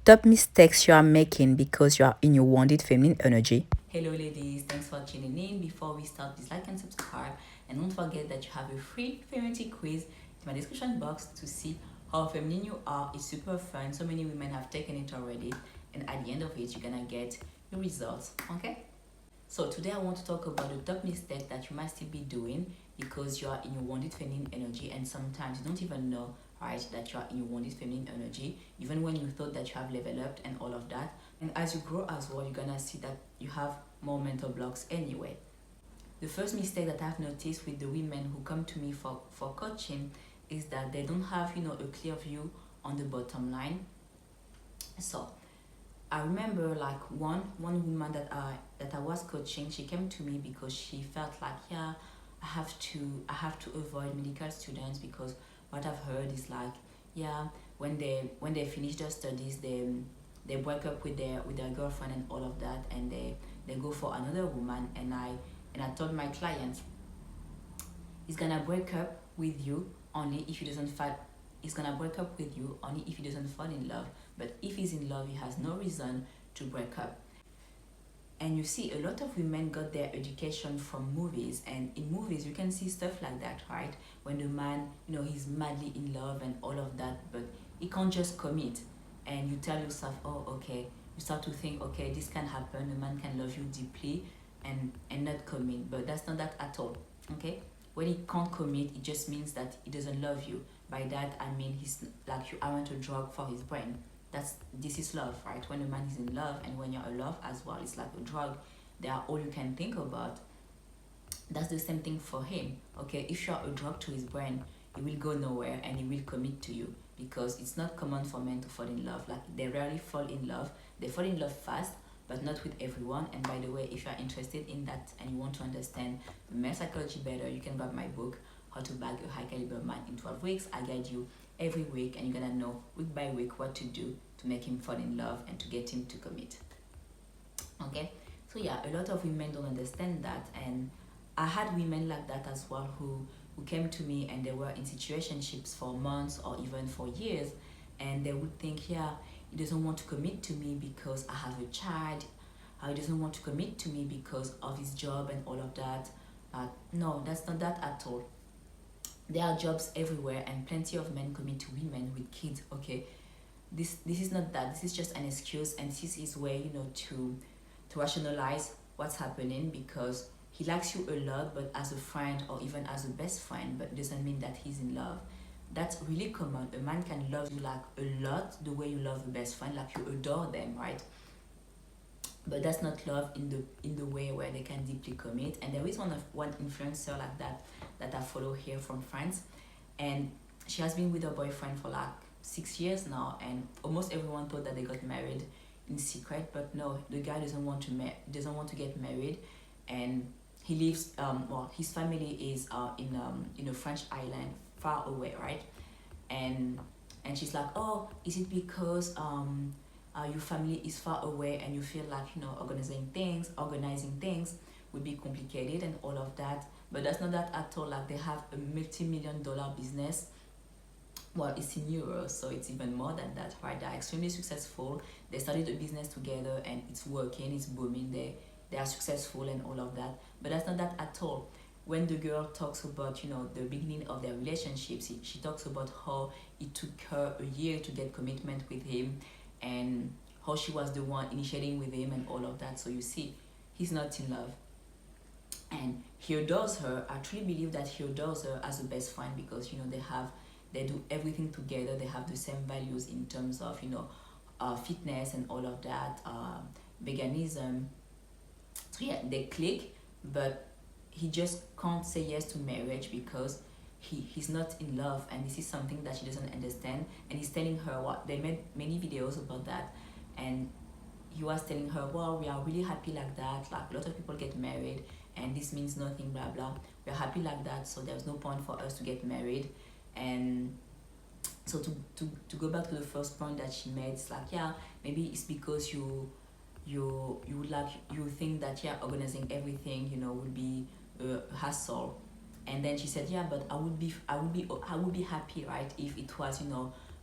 top mistakes you are making because you are in your wounded feminine energy. Hello ladies, thanks for tuning in. Before we start, please like and subscribe, and don't forget that you have a free femininity quiz in my description box to see how feminine you are. It's super fun. So many women have taken it already, and at the end of it you're gonna get your results. Okay, so today I want to talk about the top mistake that you might still be doing because you are in your wounded feminine energy, and sometimes you don't even know, right, that you are in your wounded feminine energy, even when you thought that you have leveled up and all of that. And as you grow as well, you're gonna see that you have more mental blocks anyway. The first mistake that I've noticed with the women who come to me for coaching is that they don't have, a clear view on the bottom line. So I remember like one woman that I was coaching. She came to me because she felt like, yeah, I have to avoid medical students because what I've heard is like, yeah, when they finish their studies, they break up with their girlfriend and all of that, and they go for another woman. And I told my clients, he's gonna break up with you only if he doesn't fall. He's gonna break up with you only if he doesn't fall in love. But if he's in love, he has no reason to break up. And you see, a lot of women got their education from movies, and in movies you can see stuff like that, right? When the man, he's madly in love and all of that, but he can't just commit. And you tell yourself, oh, okay. You start to think, okay, this can happen. A man can love you deeply and not commit, but that's not that at all. Okay, when he can't commit, it just means that he doesn't love you. By that I mean he's like you aren't a drug for his brain. This is love, right? When a man is in love and when you're in love as well, it's like a drug. They are all you can think about. That's the same thing for him. Okay, if you're a drug to his brain, he will go nowhere and he will commit to you, because it's not common for men to fall in love. Like, they rarely fall in love. They fall in love fast, but not with everyone. And by the way, if you're interested in that and you want to understand the male psychology better, you can grab my book, How to Bag a High Caliber Man in 12 Weeks. I guide you every week, and you're gonna know week by week what to do to make him fall in love and to get him to commit. Okay, so yeah, a lot of women don't understand that, and I had women like that as well who came to me and they were in situationships for months or even for years, and they would think, yeah, he doesn't want to commit to me because I have a child. He doesn't want to commit to me because of his job and all of that. No, that's not that at all. There are jobs everywhere, and plenty of men commit to women with kids. Okay, this is not that. This is just an excuse, and this is his way, to rationalize what's happening, because he likes you a lot, but as a friend or even as a best friend, but it doesn't mean that he's in love. That's really common. A man can love you like a lot, the way you love a best friend, like you adore them, right? But that's not love in the way where they can deeply commit. And there is one influencer like that I follow here from France, and she has been with her boyfriend for like 6 years now, and almost everyone thought that they got married in secret, but no, the guy doesn't want to get married, and he lives, his family is in a French island far away, right? And she's like, oh, is it because your family is far away and you feel like, organizing things would be complicated and all of that? But that's not that at all. Like, they have a multi-million-dollar business. Well, it's in euros, so it's even more than that, right? They're extremely successful. They started a business together and it's working, it's booming. They are successful and all of that. But that's not that at all. When the girl talks about, the beginning of their relationship, she talks about how it took her a year to get commitment with him, and how she was the one initiating with him and all of that. So you see, he's not in love. And he adores her. I truly believe that he adores her as a best friend, because they do everything together. They have the same values in terms of fitness and all of that, veganism. So yeah, they click, but he just can't say yes to marriage because he's not in love, and this is something that she doesn't understand. And he's telling her, what they made many videos about that, and he was telling her, well, we are really happy like that, like a lot of people get married and this means nothing, blah blah. We're happy like that, so there's no point for us to get married. And so to go back to the first point that she made, it's like, yeah, maybe it's because you think that, yeah, organizing everything, would be a hassle. And then she said, yeah, but I would be happy, right, if it was,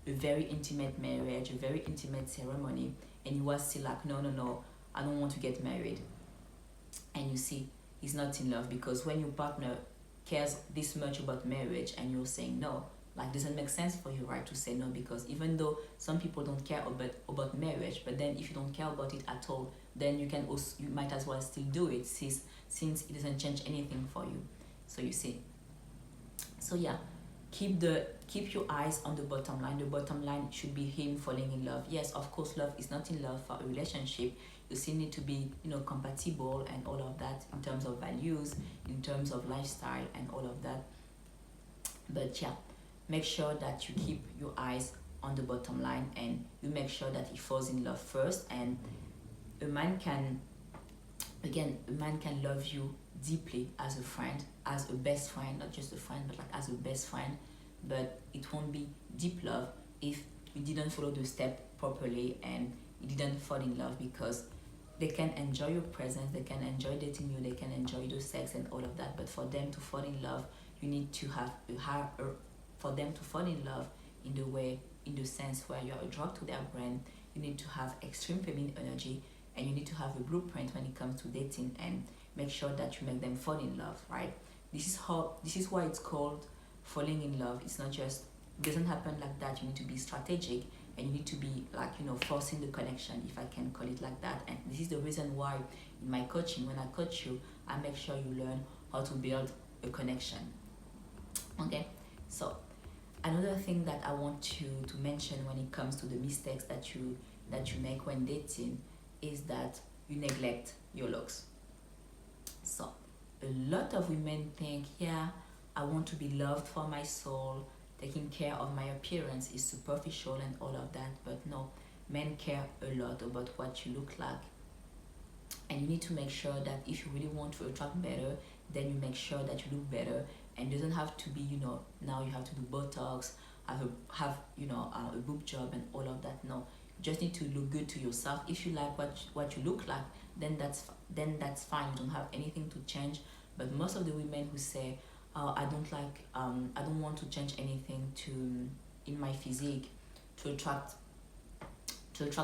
a a very intimate marriage, a very intimate ceremony, and you are still like, no, no, no, I don't want to get married. And you see, he's not in love, because when your partner cares this much about marriage and you're saying no, like, doesn't make sense for you, right, to say no. Because even though some people don't care about marriage, but then if you don't care about it at all, then you might as well still do it, since it doesn't change anything for you. So you see, so yeah, keep your eyes on the bottom line. The bottom line should be him falling in love. Yes, of course, love is not in love for a relationship. You still need to be, compatible and all of that, in terms of values, in terms of lifestyle and all of that. But yeah, make sure that you keep your eyes on the bottom line, and you make sure that he falls in love first. And a man can love you deeply as a friend, as a best friend, not just a friend, but like as a best friend. But it won't be deep love if you didn't follow the step properly and you didn't fall in love, because they can enjoy your presence, they can enjoy dating you, they can enjoy the sex and all of that. But for them to fall in love, you need to for them to fall in love in the sense where you are a drug to their brain, you need to have extreme feminine energy, and you need to have a blueprint when it comes to dating, and make sure that you make them fall in love, right? This is why it's called falling in love. It's not just, it doesn't happen like that. You need to be strategic, and you need to be like, forcing the connection, if I can call it like that. And this is the reason why in my coaching, when I coach you, I make sure you learn how to build a connection. Okay, so another thing that I want to mention when it comes to the mistakes that you make when dating is that you neglect your looks. So a lot of women think, yeah, I want to be loved for my soul, taking care of my appearance is superficial and all of that. But no, men care a lot about what you look like. And you need to make sure that if you really want to attract better, then you make sure that you look better. And it doesn't have to be, now you have to do Botox, have a boob job and all of that. No, you just need to look good to yourself. If you like what you look like, then that's fine. You don't have anything to change. But most of the women who say, I don't want to change anything in my physique to attract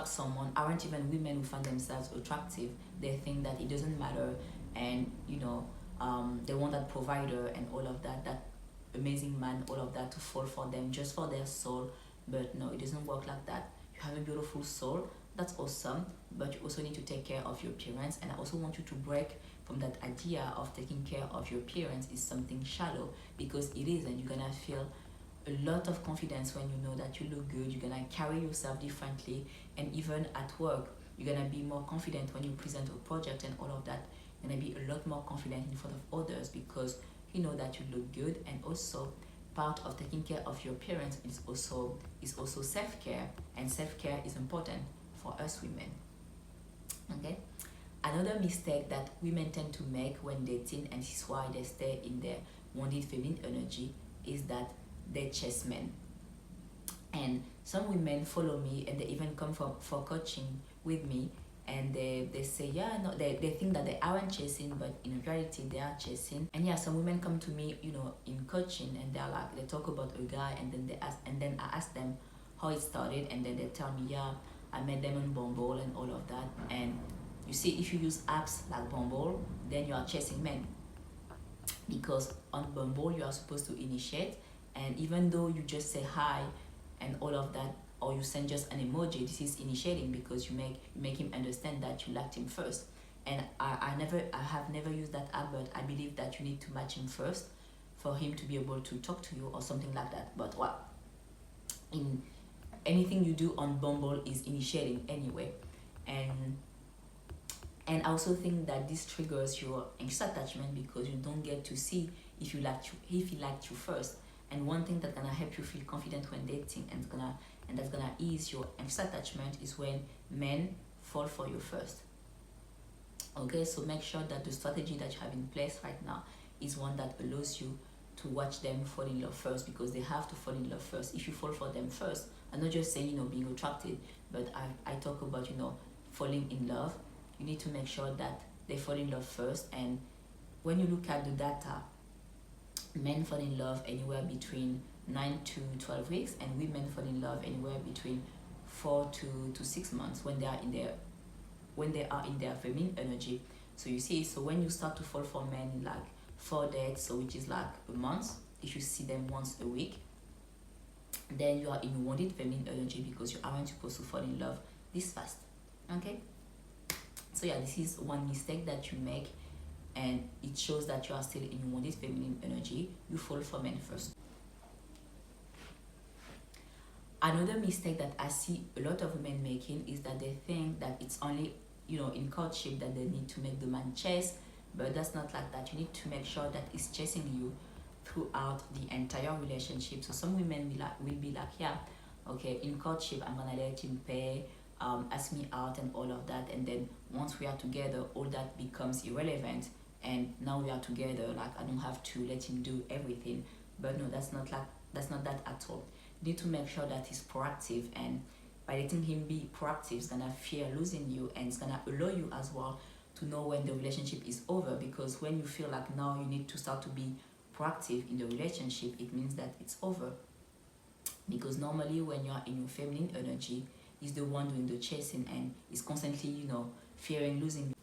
someone, aren't even women who find themselves attractive. They think that it doesn't matter, and they want that provider and all of that amazing man, all of that, to fall for them just for their soul. But no, it doesn't work like that. You have a beautiful soul, that's awesome, but you also need to take care of your appearance. And I also want you to break from that idea of taking care of your appearance is something shallow, because it isn't. You're gonna feel a lot of confidence when you know that you look good. You're gonna carry yourself differently, and even at work, you're gonna be more confident when you present a project and all of that. You're gonna be a lot more confident in front of others, because you know that you look good. And also, part of taking care of your appearance is also self-care, and self-care is important for us women. Okay, another mistake that women tend to make when dating, and this is why they stay in their wounded feminine energy, is that they chase men. And some women follow me, and they even come for coaching with me, and they say, yeah, no, they think that they aren't chasing, but in reality they are chasing. And yeah, some women come to me, in coaching, and they're like, they talk about a guy, and then I ask them how it started, and then they tell me, yeah, I met them on Bumble and all of that. And you see, if you use apps like Bumble, then you are chasing men, because on Bumble you are supposed to initiate, and even though you just say hi and all of that, or you send just an emoji, this is initiating, because you make him understand that you liked him first. And I have never used that app, but I believe that you need to match him first for him to be able to talk to you or something like that. But in anything you do on Bumble is initiating anyway. And I also think that this triggers your anxious attachment, because you don't get to see if he liked you first. And one thing that's gonna help you feel confident when dating, and that's gonna ease your anxious attachment, is when men fall for you first. Okay, so make sure that the strategy that you have in place right now is one that allows you to watch them fall in love first, because they have to fall in love first. If you fall for them first, I'm not just saying being attracted, but I talk about falling in love. You need to make sure that they fall in love first. And when you look at the data, men fall in love anywhere between 9 to 12 weeks, and women fall in love anywhere between 4 to 6 months when they are in their feminine energy. So you see, so when you start to fall for men in like 4 dates, so which is like a month, if you see them once a week, then you are in wounded feminine energy because you aren't supposed to fall in love this fast. Okay, so yeah, this is one mistake that you make, and it shows that you are still in wounded feminine energy. You fall for men first. Another mistake that I see a lot of women making is that they think that it's only, in courtship that they need to make the man chase, but that's not like that. You need to make sure that he's chasing you throughout the entire relationship. So some women will be like, yeah, okay, in courtship I'm gonna let him pay, ask me out and all of that, and then once we are together, all that becomes irrelevant, and now we are together, like I don't have to let him do everything. But no, that's not that at all. You need to make sure that he's proactive, and by letting him be proactive, he's gonna fear losing you, and it's gonna allow you as well to know when the relationship is over. Because when you feel like now you need to start to be proactive in the relationship, it means that it's over. Because normally when you are in your feminine energy, he's the one doing the chasing, and he's constantly, fearing losing,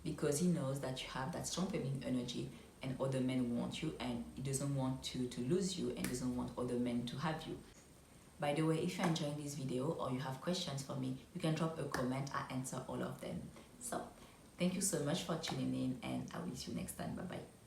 because he knows that you have that strong feminine energy, and other men want you, and he doesn't want to lose you, and doesn't want other men to have you. By the way, if you're enjoying this video or you have questions for me, you can drop a comment. I answer all of them. So thank you so much for tuning in, and I will see you next time. Bye bye.